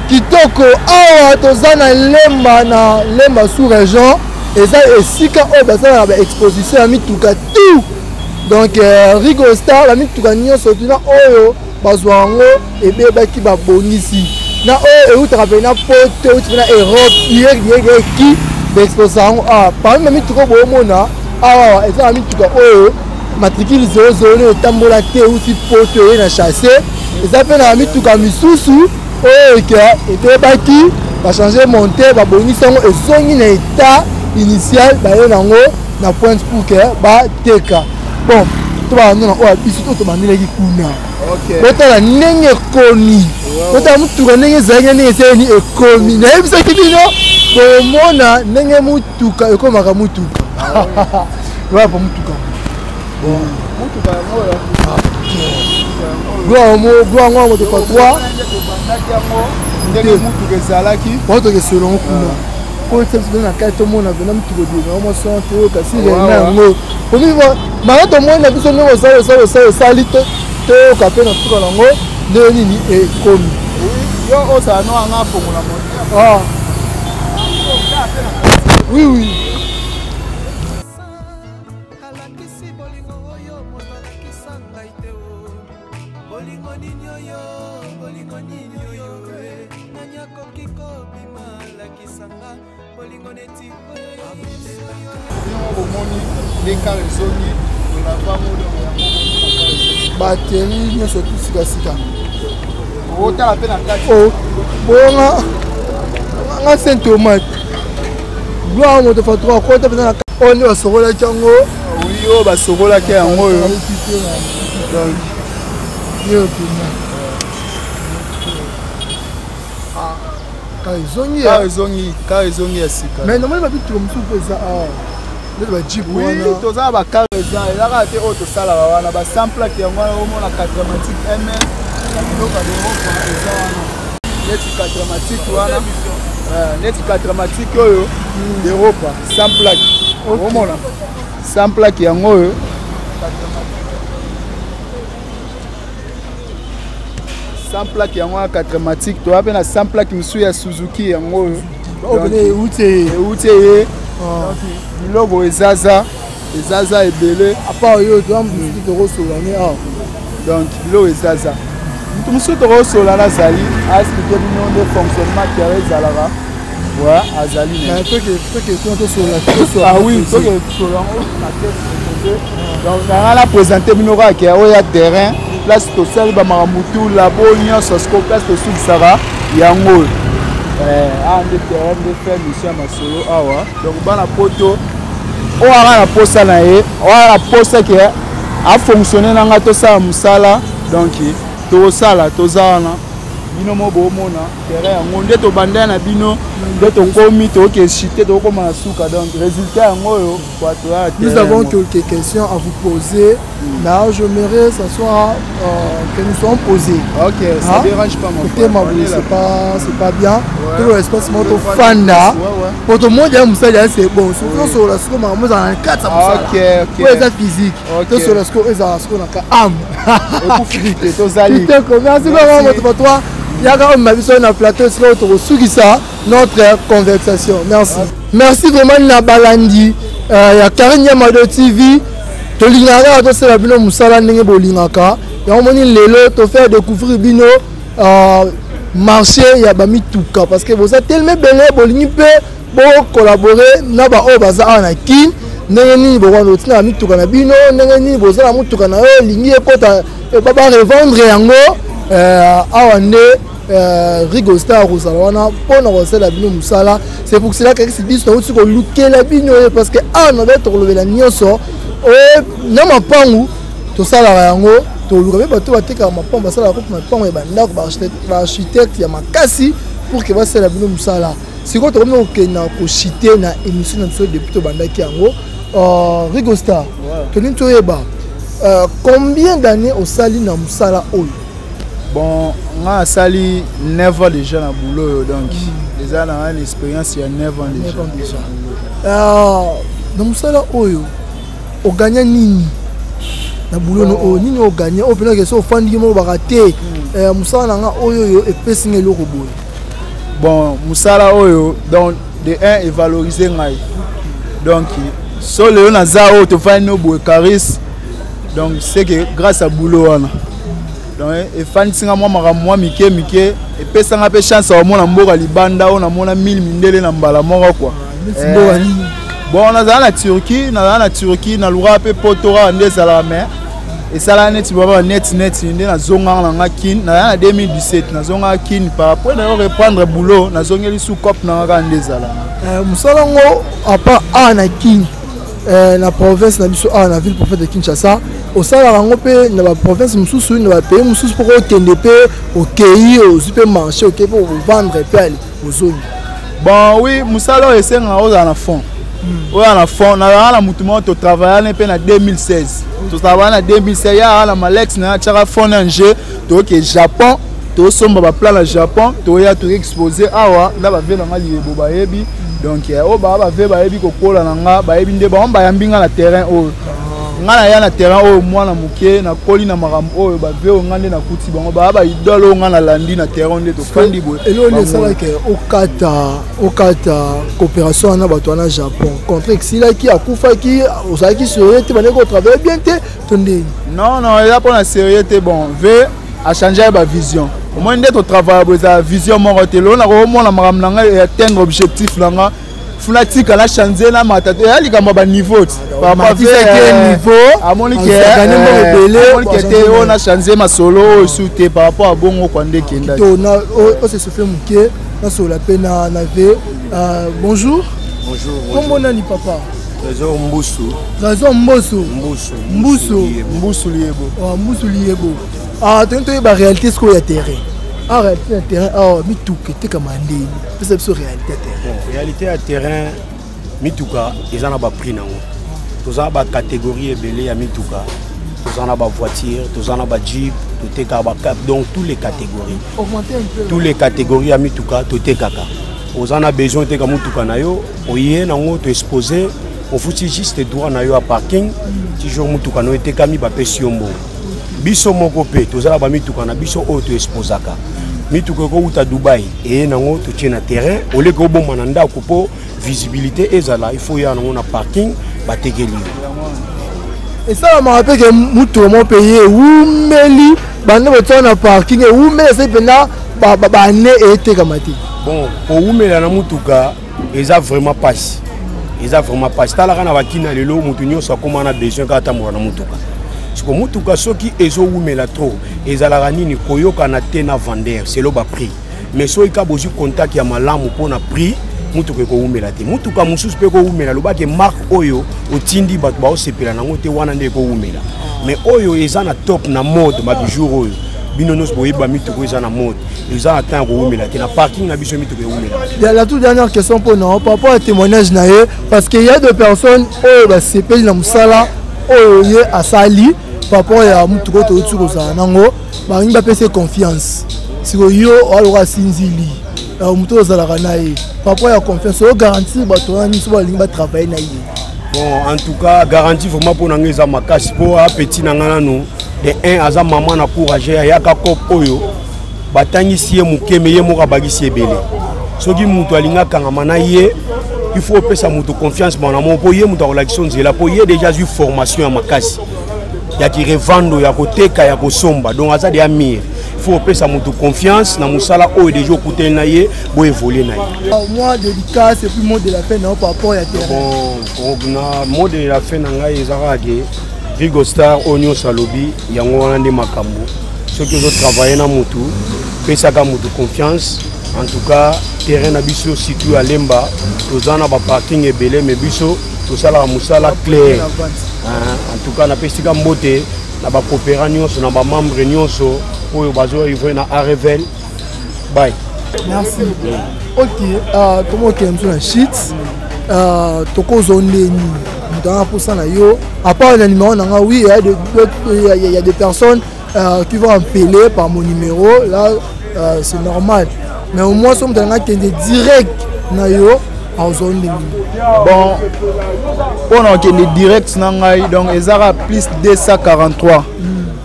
Kitoko awa tozana lemba sous région et ça esika o basala na exposition ya mituka tout donc Rigo Star la mituka nyonso tuna oyo bazwango ebebaki babonisi na oyo eutaka pe na pote euti na Europe qui d'exposition parmi mituka boomona awa eza na mituka oyo matricule 00 etambola te euti pote oyo na chasser eza pe na mituka misusu oyo ebebaki bachange monte babongisi yango ezongi na état initial baye nango na pointe pour que bateka bon tobana oyo biso to tobandelaki kuna otala ndenge ekomi otala mutuka ndenge ezalaki ndenge eseni ekomi nayebisaki bino bomona ndenge mutuka ekomaka mutuka wapa mutuka gloire ngo moto patwa ndenge mutuka ezalaki moto kesolongo kuna po tsemso na kai to mona vena mutuka de mo centre kasi le nango omiva mara to mona biso ndenge osali to kape na tuka nango ndenge nini ekomi yo osa no anga fongola moto oui bateri nyonso tusikasika otala mpe na kati bonga nga saint tomate gloire moto fa 3 kota mpe na oyo nde basokolaki yango oyo basokolaki yango oyo ka ezongi ya sika mais normali babituka mosusu mpe eza awa ndeti bajip wana toza na bakare eza elaka te oyo tosalaka wana basamplaki yango wana omona kadramatique ms biloko ya eropa eza wana neti kadramatique wana neti kadramatique oyo eropa samplaki omona samplaki yango oyo samplaki yango ya kadramatique toya mpe na samplaki mosusu ya suzuki yango oyo euti ye biloko ezaza ebele apa oyo tokosola ne awa donc biloko ezaza mutu mosusu tokosola nazali aexplike bino nde fonctionnement kere ezalaka azali donc nanga na présente bino kaka oyo ya terrain place tosali bamakambo tu labo nyonso siko place tosukisaka yango oyo nde terrain nde faire mission ya masolo awa donc bana poto oyo aka na posa na ye oyo aka na posa ke afonctionne nanga tosala mosala donc tosala toza wana bino mo bomona terrain yango nde tobanda na bino nde tokomi tokeshite tokoma na suka donc résultat yango oyo bato ya nous avons quelques questions à vous poser là j'aimerais que ça soit que nous soyons posés. Ok, ça dérange pas mon frère. C'est pas bien tout le espace moto fanda pour tout le monde c'est bon surtout sur la score moi dans 4 ok ouais ça physique tout sur la score ça score na âme et pour friter to zali merci beaucoup pour toi. Il y a quand même sur un plateau sur notre conversation. Merci. Merci vraiment Nabalandi. Il y a Karine Yamado TV. Tu l'ignorais, tu sais la bino musala n'engue bolingaka. Il y a un moment lelo tu fais découvrir bino marché il y a bami tuka parce que vous êtes tellement belé bolingi pe bo collaborer na ba o baza na kin n'engue bo wana otina mi tuka na bino n'engue bo za mu tuka na yo lingi ekota baba revendre yango awande Rigo Star Rosalwana pour nous la bino musala c'est pour cela que c'est dit que nous looker la bino parce que on avait trouvé la nyonso na mapangu to sala yango to luka ba to bateka mapangu basala ko mapangu ba ndako ba architecte ya makasi pour que ba sala bino musala siko to comme que na ko citer na émission na so depuis to bandaki yango Rigo Star to ni to yeba combien d'années au sali na musala oyo. Bon, on sali 9 ans déjà dans le boulot, donc déjà on a une expérience il y a 9 ans déjà. Dans le sala oyo, on gagne nini? Dans le boulot no nini on gagne? On peut dire que so fandi mo baraté. Musala nga oyo et pessinge le robot. Bon, musala oyo donc de un est valorisé ngai. Donc so le na za o to fandi no boy caris. Donc c'est que grâce à boulot on et fan singa moi mike et pesanga pe chance au mona mboka libanda on a mona 1000 mindele na mbala moko quoi bon on a na Turquie na lura pe potora ndezala mais et ça la net baba net inde na zonga na kin na 2017 na zonga kin par rapport à reprendre boulot na zongeli sous cop na nga ndezala musala ngo apa ana kin la province na biso na ville prophète de Kinshasa au sala rango pe na ba province mususu na ba pays mususu pour kende pe au pays au supermarché OK pour vendre pe aller aux zones. Bon oui musala esenga oza na fond oza na fond na mutumo to travailler pe na 2016 to travailler na 2016 ya na Malex na chaka fond na nje to ke Japon to somba ba plan na Japon to ya to exposer awa na ba vela ngali boba yebi donc o ba ve ba yebi ko kola na nga ba yebi nde ba on ba yambinga na terrain o ngana ya na terrain o mwana muke na koli na makambo oyo ba ve o ngande na kuti bango ba idolo ngana landi na terrain nde to fandi boy elo le sala ke okata coopération na bato na Japon contre exila ki akufa ki osaki sérieux te bane ko travailler bien te tonde non il y a pas na sérieux te bon ve a changer ba vision au moins nde to travailler ba vision mo te lo na ko mo na makambo nga atteindre objectif langa Fnatika la changer na matata ya likamba ba niveau par rapport à niveau amoni ke on a changer ma solo souté par rapport à bongo kwande kenda to na o se fait muke na sola pena na ve bonjour comment nani papa Trésor Mbusu liebo tento ba réalité ce ko ya terrain réalité terrain mituka te kamande c'est ça réalité terrain réalité à terrain mituka ils en a pas pris nango tous en ba catégorie ebele ya mituka tous en a ba voiture tous en a ba jeep tout est kaba donc toutes les catégories augmenter un peu toutes les catégories ya mituka tout est kaka aux en a besoin te comme mituka na yo oye nango to exposer on faut juste droit na yo à parking toujours mituka no te kami ba pesiombo biso moko pe tozala ba mituka na biso auto exposaka mituka ko uta Dubai et nango to tient na terrain ole ko bomba na ndako po visibilité ezala il faut ya nango na parking ba tegeli et ça me rappelle que mutu mo payer ou meli bande boto na parking et ou meli c'est pena ba ne été kamati bon pour ou meli na mutuka eza vraiment passe tala kana bakina lelo mutu nyoso akoma na besoin ka tamura na mutuka siko mutuka soki ezo wumela trop ezalaka nini koyoka na te na vendeur c'est le bas prix mais so ika bozu contact ya malamu pona prix mutuka ko wumela te mutuka mususu pe ko wumela lobake marque oyo otindi bato ba osepela nango te wana nde ko wumela mais oyo eza na top na mode ba jour oyo bino nyonso boyeba mituka eza na mode eza na temps koumela te na parking na biso mituka eumela. La toute dernière question pour nous par rapport à témoignage nae parce qu'il y a des personnes oh bah c'est payé na musala oh yé à sali par rapport à mituka to tu ko za nango ba ngba pese confiance si yo alora sinzili muto za la nae par rapport à confiance o garantie ba to ni so ba lingba travailler na ye. Bon en tout cas garantie vraiment pour nangeza makasi pour a petit nangana no de un aza maman na courage ya ka kop oyo batangisi ye mukeme ye moka bagisi ebele soki mutu alinga kangama na ye il faut pesa mutu confiance bana mo po ye mutu akolakisa nzela po ye déjà eu formation ya makasi ya ki revando ya koteka ya kosomba donc aza de amir il faut pesa mutu confiance na musala oyo déjà okutel na ye bo évoluer na ye. Moi dédicace et puis mot de la fin non par rapport à terrain. Bon na mot de la fin nanga ezaka ke Rigo Star Onyo Salobi yango wana nde makambo soki ozo travailler na mutu pesaka mutu confiance en tout cas terrain na biso situé à Lemba tozana ba parking ebele mais biso tosala musala clair en tout cas na pesika mbote na ba coopéra nyonso na ba membre nyonso oyo bazo arriver na Arevel bye. Merci. OK comment que nous la shit toko zone pour ça à part le numéro oui il y a des personnes qui vont appeler par mon numéro là c'est normal mais au moins sommes dans un direct na yo en zone bon on a des direct donc ezara plus 243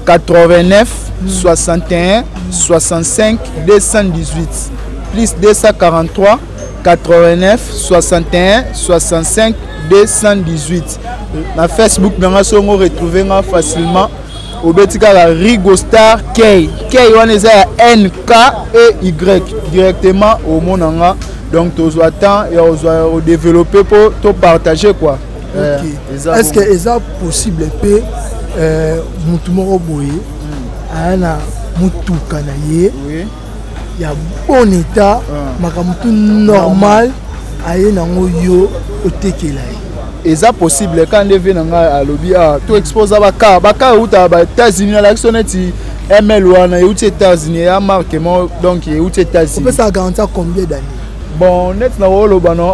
89 61 65 218 plus 243 89 61 65 218 na Facebook nanga songo retrouver nga facilement au betika la Rigo Star K wana eza NK et Y directement au monanga donc tu attends et on développer pour te partager quoi. Est-ce que est possible pe mutu moko boye ana mutu kanaye il y a bon état makamutu normal aye nango yo otekela eza possible quand devait nanga alobi to expose baka uta ba États-Unis la soneti ML wana uti États-Unis ya marquement donc uti États-Unis. On peut ça garantir combien d'années? Bon net na wolo bano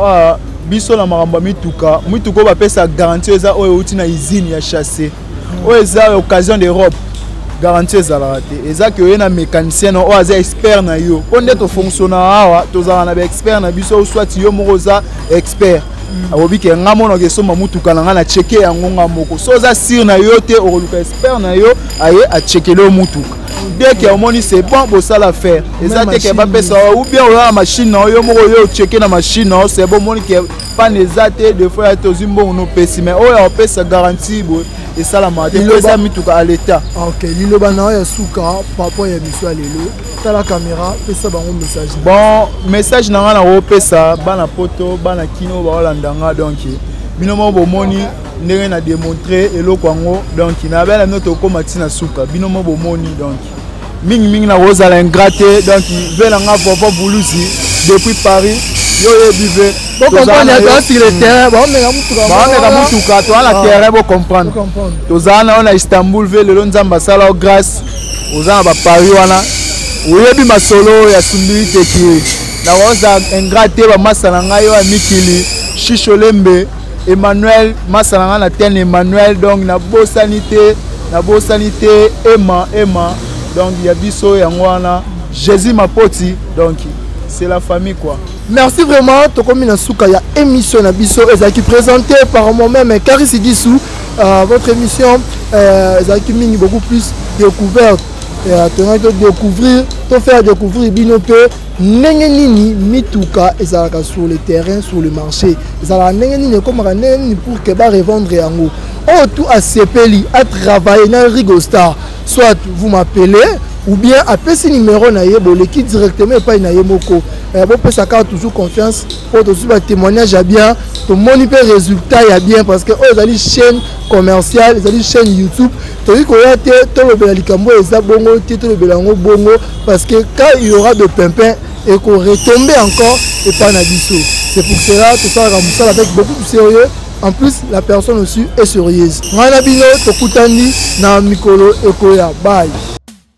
biso na maramba mituka ba pesa garantie eza oyo uti na usine ya chasser oyo eza occasion d'Europe garantie za la raté eza que yo na mécanicien o aza expert na yo onde to fonctionner awa to za na ba expert na biso soit yo mokoza expert abobi ke ngamo na keso mamutuka na na checker yango ngamoko so za sir na yo te o luka expert na yo aye a checker le mutuka dès que omoni c'est bon pour ça la faire eza te ke ba pesa ou bien la machine na yo moko yo checker na machine na c'est bon moni ke pas nezate de fois to zimbo no pesi mais o ya pesa garantie bo et ça la maté ça mituka à l'état. OK lilo bana ya suka papa ya biso alelo ta la caméra pesa bango message bon message na o pesa bana poto bana kino ba landanga donc bino mo bomoni ndenge na démontrer eloko yango donc na bela noto komati na suka bino mo bomoni donc mingi na rozala ingraté donc vela nga papa bulusi depuis Paris yo bive bon comprendre sur le terrain bon mais mutuka to ala terrain bo comprendre tozana on a Istanbul vele lo nzamba sala o grâce ozana ba Paris wana oyebi masolo ya sunduri teki na roza ingraté ba masala nga yo amikili Chicholembe Emmanuel masala nga na tene Emmanuel donc na bo sanité Emma donc il y a biso yango wana Jésus Mapoti donc c'est la famille quoi. Merci vraiment tokomi na suka ya émission na biso ezaki présenté par moi-même Karis Idissou votre émission ezaki mingi beaucoup plus découverte to découvrir to faire découvrir bino pe ndenge nini mituka ezalaka sur le terrain sur le marché ezalaka ndenge nini komaka ndenge nini pour que ba revendre yango oh tout à sepeli à travailler na Rigo Star soit vous m'appelez ou bien appelez ce numéro na yebo le qui directement pas na yemoko bon peut ça toujours confiance pour tout ce témoignage ya bien to moniper résultat ya bien parce que oh les chaîne commerciale les chaîne YouTube to dit ko ya te to le belikambo eza bongo te to le belango bongo parce que quand il y aura de pimpin et qu'on retomber encore et pas na biso c'est pour cela tout ça ramoussa avec beaucoup de sérieux. En plus, la personne aussi est sérieuse. Rana bino tokutani na mikolo ekoya. Bye.